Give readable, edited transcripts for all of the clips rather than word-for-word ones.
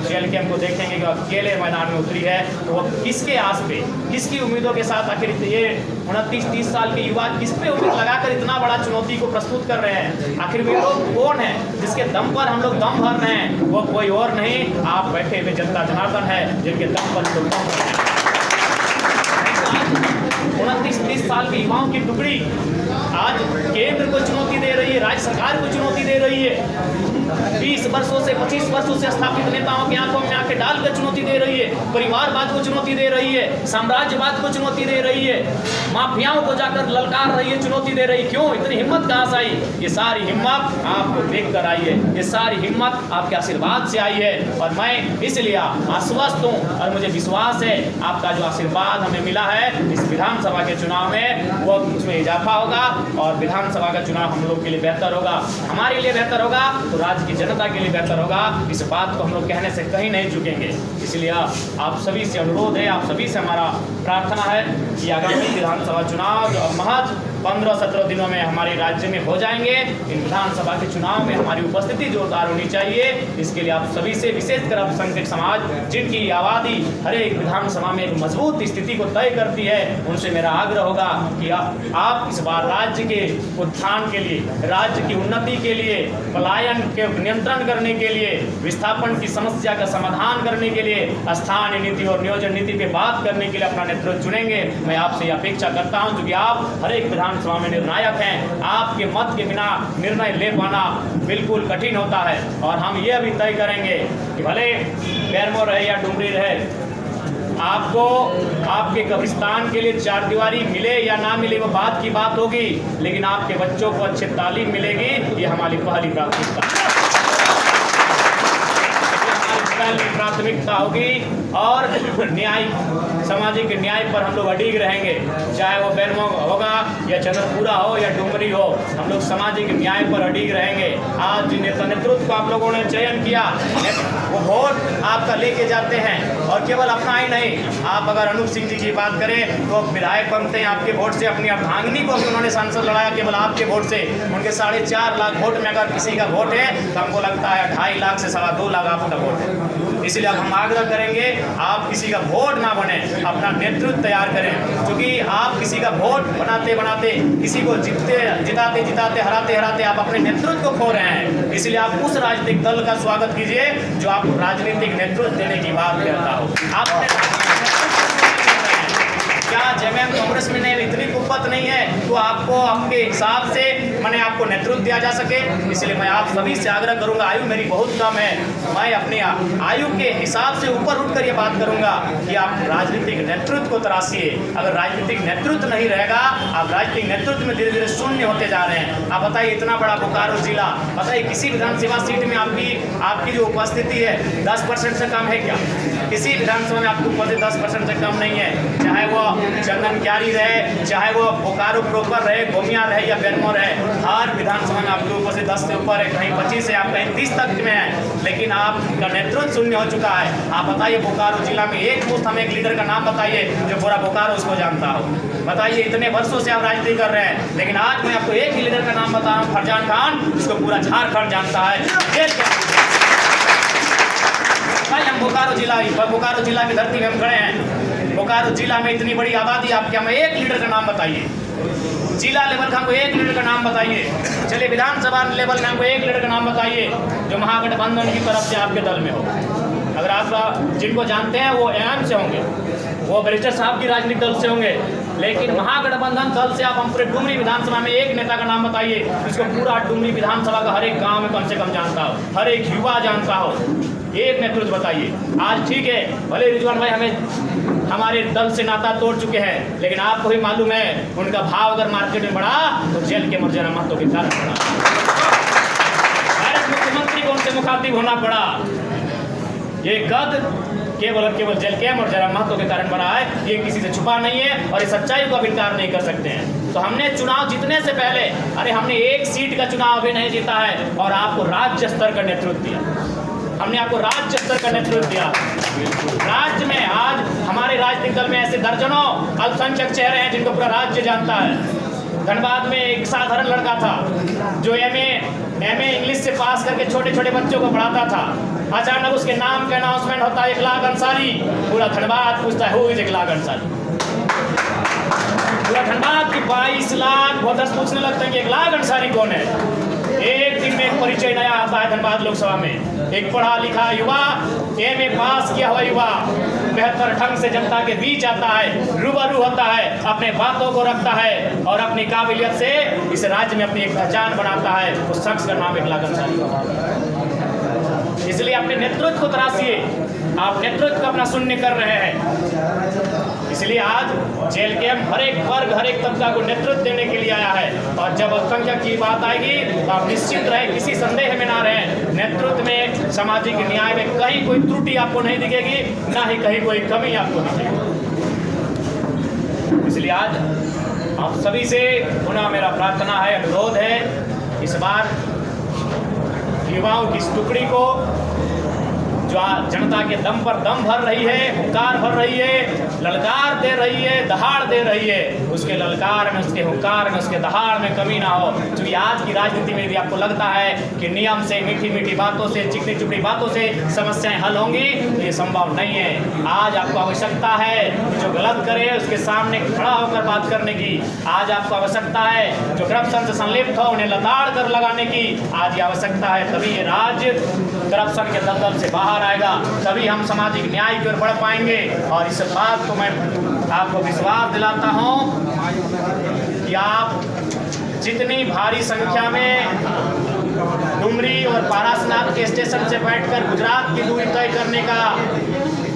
Jail के हमको देखेंगे कि अकेले मैदान में उतरी है, तो वो किसके आस पे, किसकी उम्मीदों के साथ आखिर ये 29-30 साल के युवा किस पे उम्मीद लगाकर इतना बड़ा चुनौती को प्रस्तुत कर रहे हैं? आखिर वे लोग कौन है जिसके दम पर हम लोग दम भर रहे हैं? वो कोई और नहीं, आप बैठे हुए जनता जनार्दन है, जिनके दम पर लोग दम भर रहे हैं। 29-30 साल के युवाओं की टुकड़ी आज केंद्र को चुनौती दे रही है, राज्य सरकार को चुनौती दे रही है। 20 वर्षों से 25 वर्षों से स्थापित नेताओं की आंखों में आंखें डालकर चुनौती दे रही है, परिवारवाद को चुनौती दे रही है, साम्राज्यवाद को चुनौती दे रही है, माफियाओं को जाकर ललकार रही है, चुनौती दे रही है। क्यों इतनी हिम्मत कहाँ से आई? ये सारी हिम्मत आपको देख कर आई है, ये सारी हिम्मत आपके आशीर्वाद से आई है। और मैं इसलिए आश्वस्त हूँ और मुझे विश्वास है आपका जो आशीर्वाद हमें मिला है इस विधानसभा के चुनाव में, वो उसमें इजाफा होगा और विधानसभा का चुनाव हम लोग के लिए बेहतर होगा, हमारे लिए बेहतर होगा, तो राज्य की जनता के लिए बेहतर होगा। इस बात को हम लोग कहने से कहीं नहीं चुकेंगे। इसलिए आप सभी से अनुरोध है, आप सभी से हमारा प्रार्थना है कि आगामी विधानसभा चुनाव जो महज 15-17 दिनों में हमारे राज्य में हो जाएंगे, इन विधानसभा के चुनाव में हमारी उपस्थिति जोरदार होनी चाहिए। इसके लिए आप सभी से, विशेषकर अल्पसंख्यक समाज जिनकी आबादी हर एक विधानसभा में एक मजबूत स्थिति को तय करती है, उनसे मेरा आग्रह होगा कि आप इस बार राज्य के उत्थान के लिए, राज्य की उन्नति के लिए, पलायन के नियंत्रण करने के लिए, विस्थापन की समस्या का समाधान करने के लिए, स्थानीय नीति और नियोजन नीति पे बात करने के लिए अपना नेतृत्व चुनेंगे। मैं आपसे अपेक्षा करता हूं, क्योंकि आप हर एक विधानसभा में निर्णायक हैं, आपके मत के बिना निर्णय ले पाना बिल्कुल कठिन होता है। और हम ये भी तय करेंगे कि भले बेरमो रहे या डुमरी रहे, आपको आपके कब्रिस्तान के लिए चार दीवारी मिले या ना मिले वो बात की बात होगी, लेकिन आपके बच्चों को अच्छी तालीम मिलेगी, ये हमारी पहली प्राथमिकता होगी। और न्याय, सामाजिक न्याय पर हम लोग अडिग रहेंगे, चाहे वो बेरमो होगा या चंद्रपुरा हो या डुमरी हो, हम लोग सामाजिक न्याय पर अडिग रहेंगे। आज जिन नेतृत्व को आप लोगों ने चयन किया, वो वोट आपका लेके जाते हैं, और केवल अपना ही नहीं, आप अगर अनूप सिंह जी की बात करें तो विधायक बनते हैं आपके वोट से, अपनी अर्धांगिनी को भी उन्होंने सांसद लड़ाया केवल आपके वोट से। उनके 4.5 लाख वोट में अगर किसी का वोट है तो हमको लगता है 2.5 लाख से 2.25 लाख आपका वोट है। इसलिए अब हम आग्रह करेंगे आप किसी का वोट ना बने, अपना नेतृत्व तैयार करें, क्योंकि आप किसी का वोट बनाते बनाते, किसी को जिताते जिताते, हराते हराते आप अपने नेतृत्व को खो रहे हैं। इसलिए आप उस राजनीतिक दल का स्वागत कीजिए जो आपको राजनीतिक नेतृत्व देने की बात करता हो। आप क्या जेएमएम कांग्रेस में नहीं इतनी कुव्वत नहीं है तो आपको आपके हिसाब से मैंने आपको नेतृत्व दिया जा सके? इसलिए मैं आप सभी से आग्रह करूंगा, आयु मेरी बहुत कम है, मैं अपने आयु के हिसाब से ऊपर उठकर ये बात करूंगा कि आप राजनीतिक नेतृत्व को तराशिए। अगर राजनीतिक नेतृत्व नहीं रहेगा, आप राजनीतिक नेतृत्व में धीरे धीरे शून्य होते जा रहे हैं। आप बताइए, इतना बड़ा बोकारो जिला, बताइए किसी विधानसभा सीट में आपकी जो उपस्थिति है 10% से कम है क्या? किसी विधानसभा में आपकी उपस्थिति 10% से कम नहीं है, चाहे वो चंदन क्यारी रहे, चाहे वो बोकारो प्रॉपर रहे, गोमिया रहे या बेरमो रहे, हर विधानसभा में आपके ऊपर से 10 से ऊपर है, कहीं 25 है, आप कहीं 30 तक में है, लेकिन आपका नेतृत्व शून्य हो चुका है। आप बताइए बोकारो जिला में एक मुश्त हमें एक लीडर का नाम बताइए जो पूरा बोकारो उसको जानता हो। बताइए, इतने वर्षों से आप राजनीति कर रहे हैं, लेकिन आज मैं आपको एक ही लीडर का नाम बता रहा हूँ, फरजान खान, जिसको पूरा झारखंड जानता है। हम बोकारो जिला की धरती में हम खड़े हैं। बोकारो जिला में इतनी बड़ी आबादी, आप क्या, हमें एक लीडर का नाम बताइए, जिला लेवल का हमको एक लीडर का नाम बताइए, चलिए विधानसभा लेवल में हमको एक लीडर का नाम बताइए जो महागठबंधन की तरफ से आपके दल में हो। अगर आप जिनको जानते हैं वो एम से होंगे, वो बैरिस्टर साहब की राजनीतिक दल से होंगे, लेकिन महागठबंधन दल से आप हम पूरे डुमरी विधानसभा में एक नेता का नाम बताइए जिसको पूरा डुमरी विधानसभा का हर एक गाँव में कम से कम जानता हो, हर एक युवा जानता हो। एक नेतृत्व बताइए। आज ठीक है, भले रिजवान भाई हमें हमारे दल से नाता तोड़ चुके हैं, लेकिन आपको भी मालूम है उनका भाव अगर मार्केट में बढ़ा तो जेल के मर्जरा महतो के कारण बढ़ा, भारत मुख्यमंत्री को उनसे मुखातिब होना पड़ा। ये कद केवल जेल के मर्जरा महतो के कारण बना है, ये किसी से छुपा नहीं है और इस सच्चाई को आप इनकार नहीं कर सकते हैं। तो हमने चुनाव जीतने से पहले, अरे हमने एक सीट का चुनाव भी नहीं जीता है और आपको राज्य स्तर का नेतृत्व दिया, हमने आपको राज्य स्तर का नेतृत्व दिया। राज्य में आज हमारे राजनीतिक दल में ऐसे दर्जनों अल्पसंख्यक चेहरे हैं जिनको पूरा राज्य जानता है। धनबाद में एक साधारण लड़का था जो एमए इंग्लिश से पास करके छोटे छोटे बच्चों को पढ़ाता था, अचानक उसके नाम का अनाउंसमेंट होता है 1 लाख अंसारी। पूरा धनबाद पूछता है हु इज 1 लाख अंसारी। पूरा धनबाद की 22 लाख वोटर्स पूछने लगते हैं कि 1 लाख अंसारी कौन है। एक दिन में एक परिचय नया आता है धनबाद लोकसभा में। एक पढ़ा लिखा युवा, एमए पास किया हुआ युवा बेहतर ढंग से जनता के बीच आता है, रूबरू होता है, अपने बातों को रखता है और अपनी काबिलियत से इस राज्य में अपनी एक पहचान बनाता है। उस शख्स का नाम 1 लाख अंसारी। इसलिए अपने नेतृत्व को तराशिए। आप नेतृत्व को अपना शून्य कर रहे हैं। इसलिए आज जेल के हर एक वर्ग, हर एक तबका को नेतृत्व देने के लिए आया है। और जब अल्पसंख्यक की बात आएगी तो आप निश्चिंत रहे, किसी संदेह में ना रहें। नेतृत्व में, सामाजिक न्याय में कहीं कोई त्रुटि आपको नहीं दिखेगी, ना ही कहीं कोई कमी आपको दिखेगी। इसलिए आज आप सभी से पुनः मेरा प्रार्थना है, अनुरोध है, इस बार युवाओं की इस टुकड़ी को जो जनता के दम पर दम भर रही है, हुंकार भर रही है, ललकार दे रही है, दहाड़ दे रही है, उसके ललकार में, उसके हुंकार में, उसके दहाड़ में कमी ना हो। क्योंकि आज की राजनीति में यदि आपको लगता है कि नियम से, मीठी मीठी बातों से, चिकनी चुपड़ी बातों से समस्याएं हल होंगी, तो ये संभव नहीं है। आज आपको आवश्यकता है जो गलत करे उसके सामने खड़ा होकर बात करने की। आज आपको आवश्यकता है जो करप्शन से संलिप्त हो उन्हें लताड़ कर लगाने की। आज ये आवश्यकता है, तभी ये राज्य करप्शन के दलदल से बाहर आएगा, तभी हम सामाजिक न्याय की ओर बढ़ पाएंगे। और इस बात को मैं आपको विश्वास दिलाता हूं कि आप जितनी भारी संख्या में डुमरी और पारसनाथ के स्टेशन से बैठकर गुजरात की दूरी तय करने का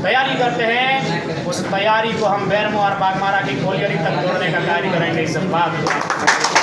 तैयारी करते हैं, उस तैयारी को हम बैरमो और बागमारा की खोलियरी तक जोड़ने का कार्य करेंगे। इस बात को